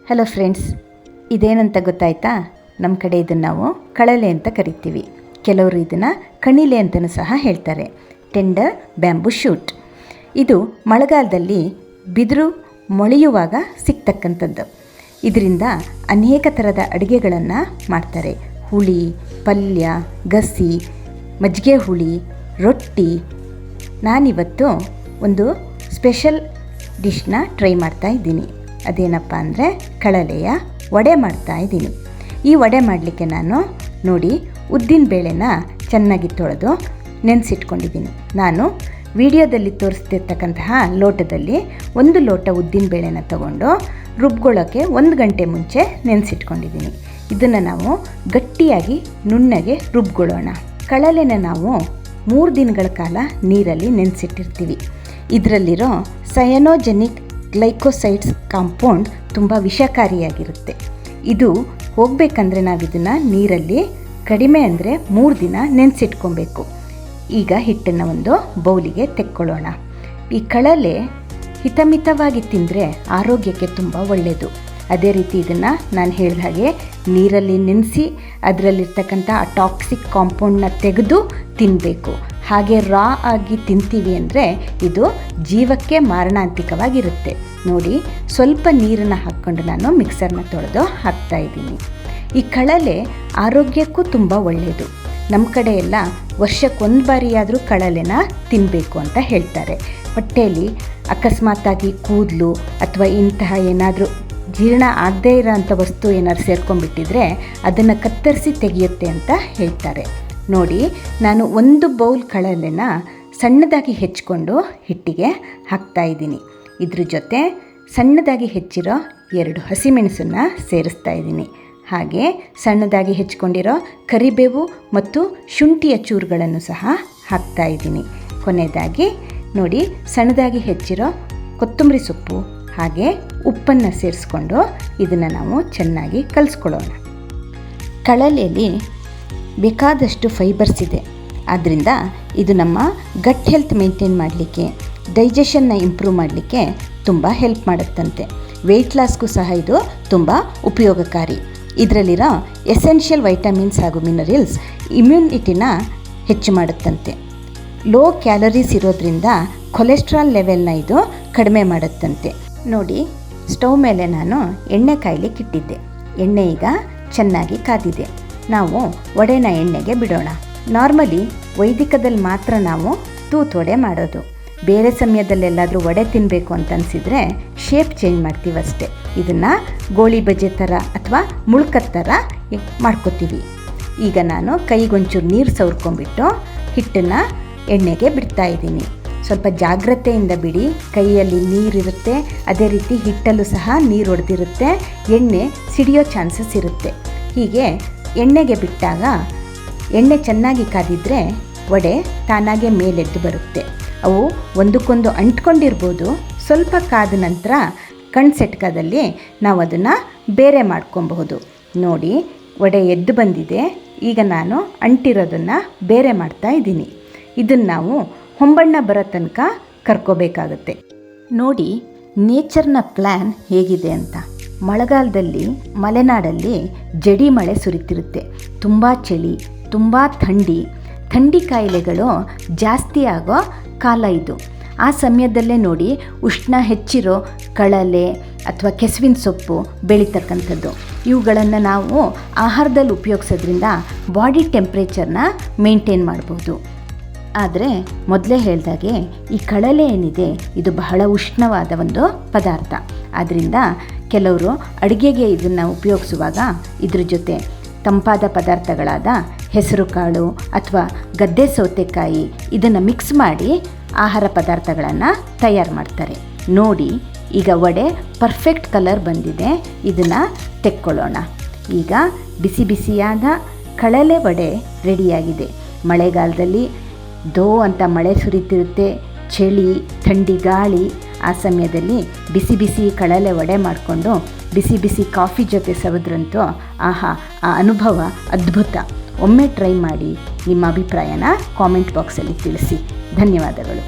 Hello friends, ಇದೇನಂತ ಗೊತ್ತಾಯ್ತಾ? ನಮ್ಮ ಕಡೆ ಇದನ್ನು ನಾವು ಕಳಲೆ ಅಂತ ಕರಿತೀವಿ. ಕೆಲವರು ಇದನ್ನು ಕಣಿಲೆ ಅಂತಲೂ ಸಹ ಹೇಳ್ತಾರೆ. Tender bamboo shoot. ಇದು ಮಳೆಗಾಲದಲ್ಲಿ ಬಿದಿರು ಮೊಳೆಯುವಾಗ ಸಿಗ್ತಕ್ಕಂಥದ್ದು. ಇದರಿಂದ ಅನೇಕ ಥರದ ಅಡುಗೆಗಳನ್ನು ಮಾಡ್ತಾರೆ. ಹುಳಿ, ಪಲ್ಯ, ಗಸಿ, ಮಜ್ಜಿಗೆ ಹುಳಿ, ರೊಟ್ಟಿ. ನಾನಿವತ್ತು ಒಂದು ಸ್ಪೆಷಲ್ ಡಿಶ್ನ ಟ್ರೈ ಮಾಡ್ತಾ ಇದ್ದೀನಿ. ಅದೇನಪ್ಪ ಅಂದರೆ ಕಳಲೆಯ ವಡೆ ಮಾಡ್ತಾ ಇದ್ದೀನಿ. ಈ ವಡೆ ಮಾಡಲಿಕ್ಕೆ ನಾನು ನೋಡಿ ಉದ್ದಿನ ಬೇಳೆನ ಚೆನ್ನಾಗಿ ತೊಳೆದು ನೆನೆಸಿಟ್ಕೊಂಡಿದ್ದೀನಿ. ನಾನು ವಿಡಿಯೋದಲ್ಲಿ ತೋರಿಸ್ತಿರ್ತಕ್ಕಂತಹ ಲೋಟದಲ್ಲಿ 1 ಲೋಟ ಉದ್ದಿನ ಬೇಳೆನ ತಗೊಂಡು ರುಬ್ಕೊಳ್ಳೋಕ್ಕೆ 1 ಗಂಟೆ ಮುಂಚೆ ನೆನೆಸಿಟ್ಕೊಂಡಿದ್ದೀನಿ. ಇದನ್ನು ನಾವು ಗಟ್ಟಿಯಾಗಿ ನುಣ್ಣಗೆ ರುಬ್ಕೊಳ್ಳೋಣ. ಕಳಲೆನ ನಾವು 3 ದಿನಗಳ ಕಾಲ ನೀರಲ್ಲಿ ನೆನೆಸಿಟ್ಟಿರ್ತೀವಿ. ಇದರಲ್ಲಿರೋ ಸಯನೋಜೆನಿಕ್ ಗ್ಲೈಕೋಸೈಡ್ಸ್ ಕಾಂಪೌಂಡ್ ತುಂಬ ವಿಷಕಾರಿಯಾಗಿರುತ್ತೆ. ಇದು ಹೋಗಬೇಕಂದ್ರೆ ನಾವು ಇದನ್ನು ನೀರಲ್ಲಿ ಕಡಿಮೆ ಅಂದರೆ 3 ದಿನ ನೆನೆಸಿಟ್ಕೊಬೇಕು. ಈಗ ಹಿಟ್ಟನ್ನು ಒಂದು ಬೌಲಿಗೆ ತೆಕ್ಕೊಳ್ಳೋಣ. ಈ ಕಳಲೆ ಹಿತಮಿತವಾಗಿ ತಿಂದರೆ ಆರೋಗ್ಯಕ್ಕೆ ತುಂಬ ಒಳ್ಳೆಯದು. ಅದೇ ರೀತಿ ಇದನ್ನು ನಾನು ಹೇಳಿದ ಹಾಗೆ ನೀರಲ್ಲಿ ನೆನೆಸಿ ಅದರಲ್ಲಿರ್ತಕ್ಕಂಥ ಆ ಟಾಕ್ಸಿಕ್ ಕಾಂಪೌಂಡನ್ನ ತೆಗೆದು ತಿನ್ನಬೇಕು. ಹಾಗೆ ರಾ ಆಗಿ ತಿಂತೀವಿ ಅಂದರೆ ಇದು ಜೀವಕ್ಕೆ ಮಾರಣಾಂತಿಕವಾಗಿರುತ್ತೆ. ನೋಡಿ, ಸ್ವಲ್ಪ ನೀರನ್ನು ಹಾಕ್ಕೊಂಡು ನಾನು ಮಿಕ್ಸರ್ನ ತೊಳೆದು ಹಾಕ್ತಾಯಿದ್ದೀನಿ. ಈ ಕಳಲೆ ಆರೋಗ್ಯಕ್ಕೂ ತುಂಬ ಒಳ್ಳೆಯದು. ನಮ್ಮ ಕಡೆ ಎಲ್ಲ ವರ್ಷಕ್ಕೊಂದು ಬಾರಿಯಾದರೂ ಕಳಲೆನ ತಿನ್ನಬೇಕು ಅಂತ ಹೇಳ್ತಾರೆ. ಹೊಟ್ಟೆಯಲ್ಲಿ ಅಕಸ್ಮಾತಾಗಿ ಕೂದಲು ಅಥವಾ ಇಂತಹ ಏನಾದರೂ ಜೀರ್ಣ ಆಗದೇ ಇರೋಂಥ ವಸ್ತು ಏನಾದ್ರು ಸೇರ್ಕೊಂಡ್ಬಿಟ್ಟಿದ್ರೆ ಅದನ್ನು ಕತ್ತರಿಸಿ ತೆಗೆಯುತ್ತೆ ಅಂತ ಹೇಳ್ತಾರೆ. ನೋಡಿ, ನಾನು 1 ಬೌಲ್ ಕಳಲೆನ ಸಣ್ಣದಾಗಿ ಹೆಚ್ಚಿಕೊಂಡು ಹಿಟ್ಟಿಗೆ ಹಾಕ್ತಾಯಿದ್ದೀನಿ. ಇದ್ರ ಜೊತೆ ಸಣ್ಣದಾಗಿ ಹೆಚ್ಚಿರೋ 2 ಹಸಿಮೆಣಸನ್ನು ಸೇರಿಸ್ತಾ ಇದ್ದೀನಿ. ಹಾಗೆ ಸಣ್ಣದಾಗಿ ಹೆಚ್ಚಿಕೊಂಡಿರೋ ಕರಿಬೇವು ಮತ್ತು ಶುಂಠಿಯ ಚೂರುಗಳನ್ನು ಸಹ ಹಾಕ್ತಾಯಿದ್ದೀನಿ. ಕೊನೆಯದಾಗಿ ನೋಡಿ, ಸಣ್ಣದಾಗಿ ಹೆಚ್ಚಿರೋ ಕೊತ್ತಂಬರಿ ಸೊಪ್ಪು ಹಾಗೆ ಉಪ್ಪನ್ನು ಸೇರಿಸ್ಕೊಂಡು ಇದನ್ನು ನಾವು ಚೆನ್ನಾಗಿ ಕಲಿಸ್ಕೊಳ್ಳೋಣ. ಕಳಲೆಯಲ್ಲಿ ಬೇಕಾದಷ್ಟು ಫೈಬರ್ಸ್ ಇದೆ. ಆದ್ದರಿಂದ ಇದು ನಮ್ಮ ಗಟ್ ಹೆಲ್ತ್ ಮೇಂಟೈನ್ ಮಾಡಲಿಕ್ಕೆ, ಡೈಜೆಷನ್ನ ಇಂಪ್ರೂವ್ ಮಾಡಲಿಕ್ಕೆ ತುಂಬ ಹೆಲ್ಪ್ ಮಾಡುತ್ತಂತೆ. ವೆಯ್ಟ್ ಲಾಸ್ಗೂ ಸಹ ಇದು ತುಂಬ ಉಪಯೋಗಕಾರಿ. ಇದರಲ್ಲಿರೋ ಎಸೆನ್ಷಿಯಲ್ ವೈಟಮಿನ್ಸ್ ಹಾಗೂ ಮಿನರಲ್ಸ್ ಇಮ್ಯುನಿಟಿನ ಹೆಚ್ಚು ಮಾಡುತ್ತಂತೆ. ಲೋ ಕ್ಯಾಲರೀಸ್ ಇರೋದ್ರಿಂದ ಕೊಲೆಸ್ಟ್ರಾಲ್ ಲೆವೆಲ್ನ ಇದು ಕಡಿಮೆ ಮಾಡುತ್ತಂತೆ. ನೋಡಿ, ಸ್ಟವ್ ಮೇಲೆ ನಾನು ಎಣ್ಣೆ ಕಾಯ್ಲಿಕ್ಕೆ ಇಟ್ಟಿದ್ದೆ. ಎಣ್ಣೆ ಈಗ ಚೆನ್ನಾಗಿ ಕಾದಿದೆ. ನಾವು ವಡೆನ ಎಣ್ಣೆಗೆ ಬಿಡೋಣ. ನಾರ್ಮಲಿ ವೈದಿಕದಲ್ಲಿ ಮಾತ್ರ ನಾವು ತೂತು ವಡೆ ಮಾಡೋದು. ಬೇರೆ ಸಮಯದಲ್ಲೆಲ್ಲಾದರೂ ವಡೆ ತಿನ್ನಬೇಕು ಅಂತ ಅನಿಸಿದರೆ ಶೇಪ್ ಚೇಂಜ್ ಮಾಡ್ತೀವಷ್ಟೇ. ಇದನ್ನು ಗೋಳಿ ಬಜೆ ಥರ ಅಥವಾ ಮುಳ್ಕದ ಥರ ಮಾಡ್ಕೋತೀವಿ. ಈಗ ನಾನು ಕೈಗೊಂಚೂರು ನೀರು ಸವರ್ಕೊಂಡ್ಬಿಟ್ಟು ಹಿಟ್ಟನ್ನು ಎಣ್ಣೆಗೆ ಬಿಡ್ತಾ ಇದ್ದೀನಿ. ಸ್ವಲ್ಪ ಜಾಗ್ರತೆಯಿಂದ ಬಿಡಿ. ಕೈಯಲ್ಲಿ ನೀರಿರುತ್ತೆ, ಅದೇ ರೀತಿ ಹಿಟ್ಟಲ್ಲೂ ಸಹ ನೀರು ಹೊಡೆದಿರುತ್ತೆ, ಎಣ್ಣೆ ಸಿಡಿಯೋ ಚಾನ್ಸಸ್ ಇರುತ್ತೆ. ಹೀಗೆ ಎಣ್ಣೆಗೆ ಬಿಟ್ಟಾಗ ಎಣ್ಣೆ ಚೆನ್ನಾಗಿ ಕಾದಿದ್ರೆ ವಡೆ ತಾನಾಗೆ ಮೇಲೆದ್ದು ಬರುತ್ತೆ. ಅವು ಒಂದಕ್ಕೊಂದು ಅಂಟ್ಕೊಂಡಿರ್ಬೋದು. ಸ್ವಲ್ಪ ಕಾದ ನಂತರ ಕಣ್ಸೆಟ್ಕದಲ್ಲಿ ನಾವು ಅದನ್ನು ಬೇರೆ ಮಾಡ್ಕೊಬಹುದು. ನೋಡಿ, ವಡೆ ಎದ್ದು ಬಂದಿದೆ. ಈಗ ನಾನು ಅಂಟಿರೋದನ್ನು ಬೇರೆ ಮಾಡ್ತಾ ಇದ್ದೀನಿ. ಇದನ್ನು ನಾವು ಹೊಂಬಣ್ಣ ಬರೋ ತನಕ ಕರ್ಕೋಬೇಕಾಗುತ್ತೆ. ನೋಡಿ, ನೇಚರ್ನ ಪ್ಲ್ಯಾನ್ ಹೇಗಿದೆ ಅಂತ. ಮಳೆಗಾಲದಲ್ಲಿ ಮಲೆನಾಡಲ್ಲಿ ಜಡಿ ಮಳೆ ಸುರಿತಿರುತ್ತೆ. ತುಂಬ ಚಳಿ, ತುಂಬ ಥಂಡಿ ಕಾಯಿಲೆಗಳು ಜಾಸ್ತಿ ಆಗೋ ಕಾಲ ಇದು. ಆ ಸಮಯದಲ್ಲೇ ನೋಡಿ ಉಷ್ಣ ಹೆಚ್ಚಿರೋ ಕಳಲೆ ಅಥವಾ ಕೆಸುವಿನ ಸೊಪ್ಪು ಬೆಳೀತಕ್ಕಂಥದ್ದು. ಇವುಗಳನ್ನು ನಾವು ಆಹಾರದಲ್ಲಿ ಉಪಯೋಗಿಸೋದ್ರಿಂದ ಬಾಡಿ ಟೆಂಪ್ರೇಚರ್ನ ಮೇಂಟೈನ್ ಮಾಡ್ಬೋದು. ಆದರೆ ಮೊದಲೇ ಹೇಳಿದಾಗೆ ಈ ಕಳಲೆ ಏನಿದೆ ಇದು ಬಹಳ ಉಷ್ಣವಾದ ಒಂದು ಪದಾರ್ಥ. ಆದ್ದರಿಂದ ಕೆಲವರು ಅಡುಗೆಗೆ ಇದನ್ನು ಉಪಯೋಗಿಸುವಾಗ ಇದ್ರ ಜೊತೆ ತಂಪಾದ ಪದಾರ್ಥಗಳಾದ ಹೆಸರು ಕಾಳು ಅಥವಾ ಗದ್ದೆ ಸೌತೆಕಾಯಿ ಇದನ್ನು ಮಿಕ್ಸ್ ಮಾಡಿ ಆಹಾರ ಪದಾರ್ಥಗಳನ್ನು ತಯಾರು ಮಾಡ್ತಾರೆ. ನೋಡಿ, ಈಗ ವಡೆ ಪರ್ಫೆಕ್ಟ್ ಕಲರ್ ಬಂದಿದೆ. ಇದನ್ನು ತೆಕ್ಕೊಳ್ಳೋಣ. ಈಗ ಬಿಸಿ ಬಿಸಿಯಾದ ಕಳಲೆ ವಡೆ ರೆಡಿಯಾಗಿದೆ. ಮಳೆಗಾಲದಲ್ಲಿ ದೋ ಅಂತ ಮಳೆ ಸುರಿತಿರುತ್ತೆ, ಚಳಿ, ಥಂಡಿ ಗಾಳಿ. ಆ ಸಮಯದಲ್ಲಿ ಬಿಸಿ ಬಿಸಿ ಕಳಲೆ ವಡೆ ಮಾಡಿಕೊಂಡು ಬಿಸಿ ಬಿಸಿ ಕಾಫಿ ಜೊತೆ ಸವಿದ್ರಂತೂ ಆಹಾ, ಆ ಅನುಭವ ಅದ್ಭುತ. ಒಮ್ಮೆ ಟ್ರೈ ಮಾಡಿ. ನಿಮ್ಮ ಅಭಿಪ್ರಾಯನ ಕಾಮೆಂಟ್ ಬಾಕ್ಸಲ್ಲಿ ತಿಳಿಸಿ. ಧನ್ಯವಾದಗಳು.